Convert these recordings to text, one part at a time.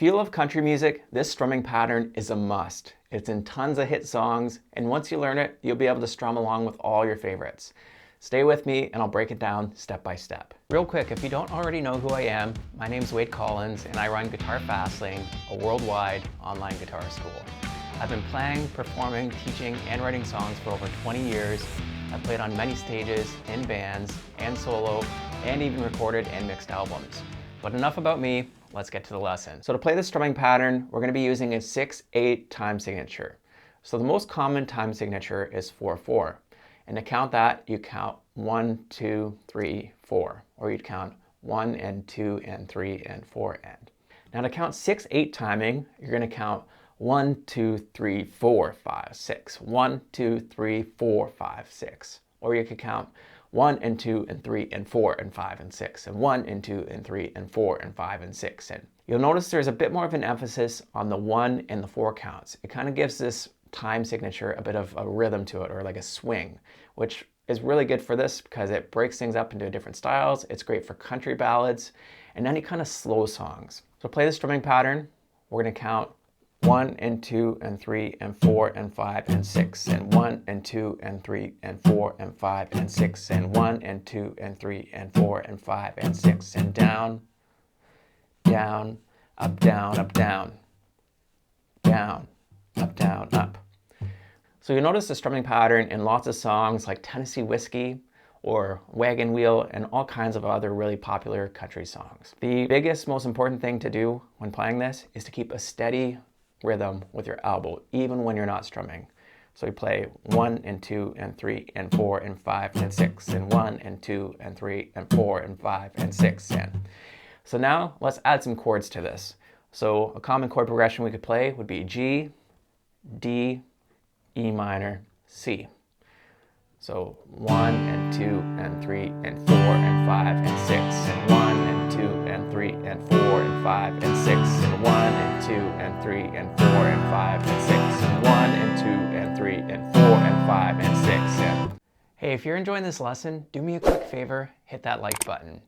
If you love country music, this strumming pattern is a must. It's in tons of hit songs, and once you learn it, you'll be able to strum along with all your favorites. Stay with me and I'll break it down step by step. Real quick, if you don't already know who I am, my name's Wade Collins and I run Guitar Fastlane, a worldwide online guitar school. I've been playing, performing, teaching, and writing songs for over 20 years. I've played on many stages, in bands, and solo, and even recorded and mixed albums. But enough about me, let's get to the lesson. So to play the strumming pattern, we're going to be using a 6/8 time signature. So the most common time signature is 4/4. And to count that, you count 1, 2, 3, 4, or you'd count 1 and 2 and 3 and 4 and. Now to count 6/8 timing, you're going to count 1, 2, 3, 4, 5, 6, 1, 2, 3, 4, 5, 6. Or you could count 1 and 2 and 3 and 4 and 5 and 6, and 1 and 2 and 3 and 4 and 5 and 6. And you'll notice there's a bit more of an emphasis on the 1 and the 4 counts. It kind of gives this time signature a bit of a rhythm to it, or like a swing, which is really good for this because it breaks things up into different styles. It's great for country ballads and any kind of slow songs. So to play the strumming pattern, we're going to count 1 and 2 and 3 and 4 and 5 and 6, and 1 and 2 and 3 and 4 and 5 and 6, and 1 and 2 and 3 and 4 and 5 and 6, and down, down, up, down, up, down, down, up, down, up. So you notice the strumming pattern in lots of songs like Tennessee Whiskey or Wagon Wheel and all kinds of other really popular country songs. The biggest, most important thing to do when playing this is to keep a steady rhythm with your elbow, even when you're not strumming. So you play 1 and 2 and 3 and 4 and 5 and 6, and 1 and 2 and 3 and 4 and 5 and 6. And so now let's add some chords to this. So a common chord progression we could play would be G, D, E minor, C. So 1 and 2 and 3 and 4 and 5 and 6, and 1 and 2 and 3 and 4 and 5 and 6, and 1 and 2 and 3 and 4 and 5 and 6, and 1 and 2 and 3 and 4 and 5 and 6. And hey, if you're enjoying this lesson, do me a quick favor, hit that like button.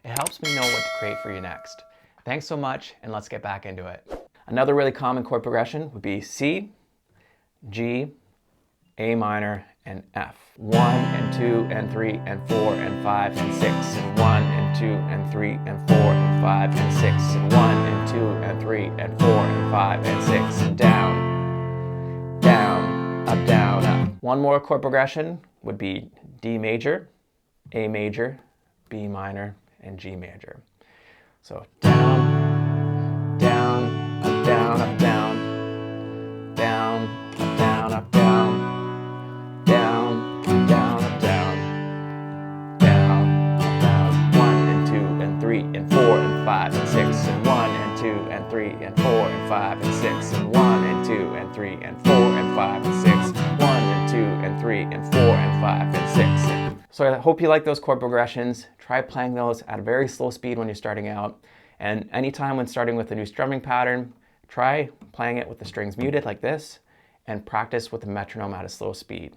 It helps me know what to create for you next. Thanks so much, and let's get back into it. Another really common chord progression would be C, G, A minor, and F. 1 and 2 and 3 and 4 and 5 and 6, and 1 and 2 and 3 and 4 and 5 and 6, and 1 and 2 and 3 and 4 and 5 and 6, and down, down, up, down, up. One more chord progression would be D major, A major, B minor, and G major. So down, down, up, down, up, down, down, up, down, up, down, down, down, up, down, down, up, down, 1 and 2 and 3 and 4 and 5 and 6, and 1 and 2 and 3 and 4 and 5 and 6, and 1 and 2 and 3 and 4 and 5 and 6, 1 and 2 and 3 and 4 and 5 and 6. So I hope you like those chord progressions. Try playing those at a very slow speed when you're starting out. And anytime when starting with a new strumming pattern, try playing it with the strings muted like this and practice with the metronome at a slow speed.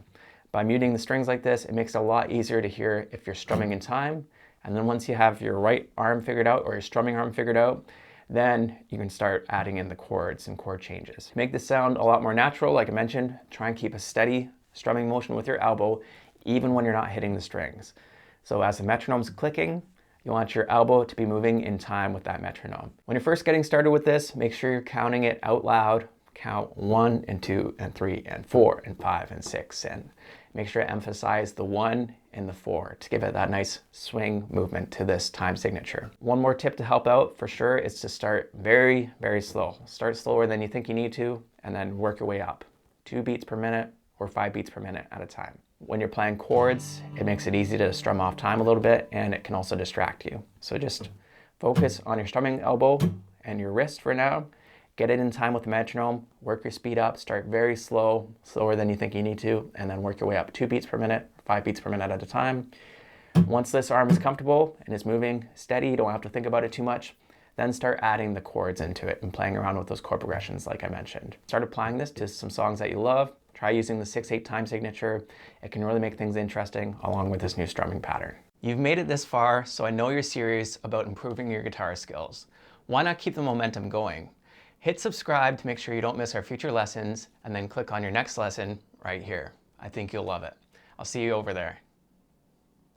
By muting the strings like this, it makes it a lot easier to hear if you're strumming in time. And then once you have your right arm figured out or your strumming arm figured out, then you can start adding in the chords and chord changes. To make this sound a lot more natural, like I mentioned, try and keep a steady strumming motion with your elbow, even when you're not hitting the strings. So as the metronome's clicking, you want your elbow to be moving in time with that metronome. When you're first getting started with this, make sure you're counting it out loud. Count 1 and 2 and 3 and 4 and 5 and 6, and make sure to emphasize the 1 and the 4 to give it that nice swing movement to this time signature. One more tip to help out for sure is to start very, very slow. Start slower than you think you need to, and then work your way up. 2 beats per minute or 5 beats per minute at a time. When you're playing chords, it makes it easy to strum off time a little bit, and it can also distract you. So just focus on your strumming elbow and your wrist for now. Get it in time with the metronome, work your speed up, start very slow, slower than you think you need to, and then work your way up 2 beats per minute, 5 beats per minute at a time. Once this arm is comfortable and is moving steady, you don't have to think about it too much, then start adding the chords into it and playing around with those chord progressions like I mentioned. Start applying this to some songs that you love. Try using the 6/8 time signature. It can really make things interesting along with this new strumming pattern. You've made it this far, so I know you're serious about improving your guitar skills. Why not keep the momentum going? Hit subscribe to make sure you don't miss our future lessons, and then click on your next lesson right here. I think you'll love it. I'll see you over there.